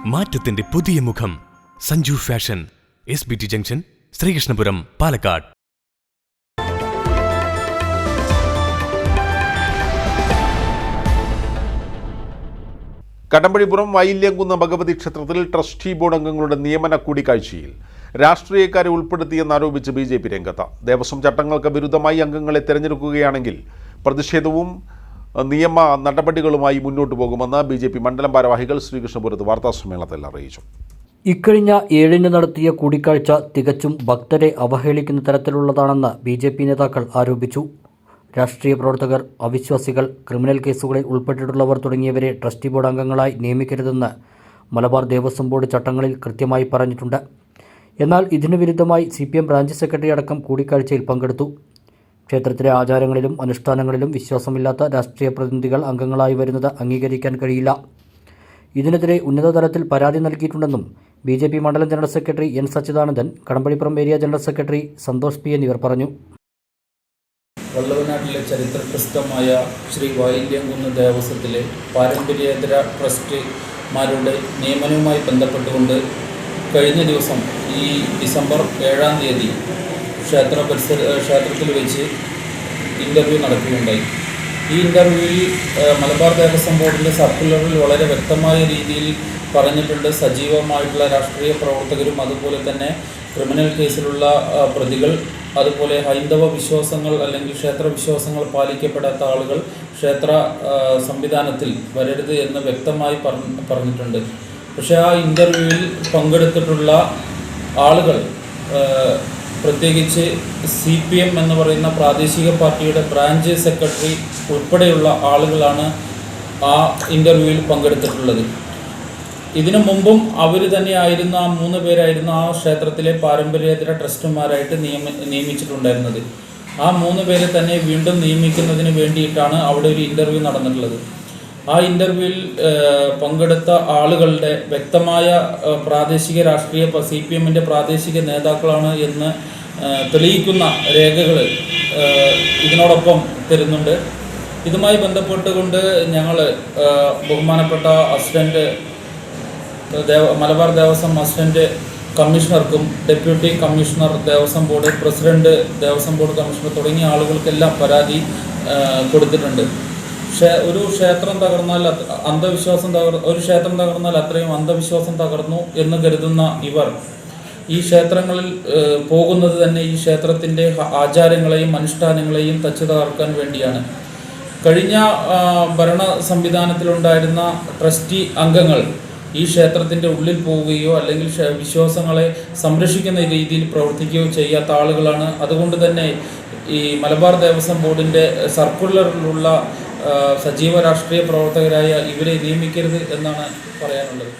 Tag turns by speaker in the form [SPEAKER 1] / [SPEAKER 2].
[SPEAKER 1] മാറ്റത്തിന്റെ പുതിയ മുഖം Sanju fashion, SBT junction, Sreekrishnapuram, Palakkad.
[SPEAKER 2] Kadampazhipuram Vailyamkunnu Bhagavathi ക്ഷേത്രത്തിൽ ട്രസ്റ്റി ബോർഡ് അംഗങ്ങളുടെ നിയമന കൂടിക്കാഴ്ചയിൽ രാഷ്ട്രീയക്കാരെ ഉൾപ്പെടുത്തിയെന്നാരോപിച്ച് BJP രംഗത്ത്. ദേവസ്വം ചട്ടങ്ങൾക്ക് വിരുദ്ധമായി അംഗങ്ങളെ തെരഞ്ഞെടുക്കുകയാണെങ്കിൽ പ്രതിഷേധവും നിയമ നടപടികളുമായി മുന്നോട്ടു പോകുമെന്ന് BJP മണ്ഡലം ഭാരവാഹികൾ ശ്രീകൃഷ്ണപുരത്ത് വാർത്താസമ്മേളനത്തിൽ അറിയിച്ചു.
[SPEAKER 3] ഇക്കഴിഞ്ഞ 7-ന് നടത്തിയ കൂടിക്കാഴ്ച തികച്ചും ഭക്തരെ അവഹേളിക്കുന്ന തരത്തിലുള്ളതാണെന്ന് BJP നേതാക്കൾ ആരോപിച്ചു. രാഷ്ട്രീയ പ്രവർത്തകർ, അവിശ്വാസികൾ, ക്രിമിനൽ കേസുകളിൽ ഉൾപ്പെട്ടിട്ടുള്ളവർ തുടങ്ങിയവരെ ട്രസ്റ്റി ബോർഡ് അംഗങ്ങളായി നിയമിക്കരുതെന്ന് മലബാർ ദേവസ്വം ബോർഡ് ചട്ടങ്ങളിൽ കൃത്യമായി പറഞ്ഞിട്ടുണ്ട്. എന്നാൽ ഇതിനു വിരുദ്ധമായി CPM ബ്രാഞ്ച് സെക്രട്ടറി അടക്കം കൂടിക്കാഴ്ചയിൽ പങ്കെടുത്തു. ക്ഷേത്രത്തിലെ ആചാരങ്ങളിലും അനുഷ്ഠാനങ്ങളിലും വിശ്വാസമില്ലാത്ത രാഷ്ട്രീയ പ്രതിനിധികൾ അംഗങ്ങളായി വരുന്നത് അംഗീകരിക്കാൻ കഴിയില്ല. ഇതിനെതിരെ ഉന്നതതലത്തിൽ പരാതി നൽകിയിട്ടുണ്ടെന്നും BJP മണ്ഡലം general secretary N. Sachidanandan, Kadambazhipuram area general secretary Santhosh P എന്നിവർ പറഞ്ഞു.
[SPEAKER 4] വള്ളവനാട്ടിലെ ചരിത്രപ്രസിദ്ധമായ ശ്രീ വൈല്യംകുന്ന് ദേവസ്വത്തിലെ പാരമ്പര്യേതര ട്രസ്റ്റിമാരുടെ നിയമനവുമായി ബന്ധപ്പെട്ടുകൊണ്ട് കഴിഞ്ഞ ദിവസം ഈ ഡിസംബർ 7-ാം തീയതി ക്ഷേത്രത്തിൽ വെച്ച് ഇൻ്റർവ്യൂ നടക്കുകയുണ്ടായി. ഈ ഇൻ്റർവ്യൂവിൽ മലബാർ ദേവസ്വം ബോർഡിൻ്റെ സർക്കുലറിൽ വളരെ വ്യക്തമായ രീതിയിൽ പറഞ്ഞിട്ടുണ്ട്, സജീവമായിട്ടുള്ള രാഷ്ട്രീയ പ്രവർത്തകരും അതുപോലെ തന്നെ ക്രിമിനൽ കേസിലുള്ള പ്രതികൾ, അതുപോലെ ഹൈന്ദവ വിശ്വാസങ്ങൾ അല്ലെങ്കിൽ ക്ഷേത്ര വിശ്വാസങ്ങൾ പാലിക്കപ്പെടാത്ത ആളുകൾ ക്ഷേത്ര സംവിധാനത്തിൽ വരരുത് എന്ന് വ്യക്തമായി പറഞ്ഞിട്ടുണ്ട്. പക്ഷേ ആ ഇൻ്റർവ്യൂവിൽ പങ്കെടുത്തിട്ടുള്ള ആളുകൾ പ്രത്യേകിച്ച് CPM എന്ന് പറയുന്ന പ്രാദേശിക പാർട്ടിയുടെ ബ്രാഞ്ച് സെക്രട്ടറി ഉൾപ്പെടെയുള്ള ആളുകളാണ് ആ ഇൻ്റർവ്യൂവിൽ പങ്കെടുത്തിട്ടുള്ളത്. ഇതിനു മുമ്പും അവർ തന്നെയായിരുന്നു, ആ 3 പേരായിരുന്നു ആ ക്ഷേത്രത്തിലെ പാരമ്പര്യേതര ട്രസ്റ്റുമാരായിട്ട് നിയമിച്ചിട്ടുണ്ടായിരുന്നത്. ആ 3 പേരെ തന്നെ വീണ്ടും നിയമിക്കുന്നതിന് വേണ്ടിയിട്ടാണ് അവിടെ ഒരു ഇൻ്റർവ്യൂ നടന്നിട്ടുള്ളത്. ആ ഇൻ്റർവ്യൂവിൽ പങ്കെടുത്ത ആളുകളുടെ വ്യക്തമായ പ്രാദേശിക രാഷ്ട്രീയ CPMൻ്റെ പ്രാദേശിക നേതാക്കളാണ് എന്ന് തെളിയിക്കുന്ന രേഖകൾ ഇതിനോടൊപ്പം തരുന്നുണ്ട്. ഇതുമായി ബന്ധപ്പെട്ടുകൊണ്ട് ഞങ്ങൾ ബഹുമാനപ്പെട്ട മലബാർ ദേവസ്വം അസിസ്റ്റന്റ് കമ്മീഷണർക്കും deputy commissioner Devaswom board president Devaswom board commissioner തുടങ്ങിയ ആളുകൾക്കെല്ലാം പരാതി കൊടുത്തിട്ടുണ്ട്. ഒരു ക്ഷേത്രം തകർന്നാൽ ഒരു ക്ഷേത്രം തകർന്നാൽ അത്രയും അന്ധവിശ്വാസം തകർന്നു എന്ന് കരുതുന്ന ഇവർ ഈ ക്ഷേത്രങ്ങളിൽ പോകുന്നത് തന്നെ ഈ ക്ഷേത്രത്തിൻ്റെ ആചാരങ്ങളെയും അനുഷ്ഠാനങ്ങളെയും തച്ചു തകർക്കാൻ വേണ്ടിയാണ്. കഴിഞ്ഞ ഭരണ സംവിധാനത്തിലുണ്ടായിരുന്ന ട്രസ്റ്റി അംഗങ്ങൾ ഈ ക്ഷേത്രത്തിൻ്റെ ഉള്ളിൽ പോവുകയോ അല്ലെങ്കിൽ വിശ്വാസങ്ങളെ സംരക്ഷിക്കുന്ന രീതിയിൽ പ്രവർത്തിക്കുകയോ ചെയ്യാത്ത ആളുകളാണ്. അതുകൊണ്ട് തന്നെ ഈ മലബാർ ദേവസ്വം ബോർഡിൻ്റെ സർക്കുലറിലുള്ള സജീവ രാഷ്ട്രീയ പ്രവർത്തകരായ ഇവരെ നിയമിക്കരുത് എന്നാണ് പറയാനുള്ളത്.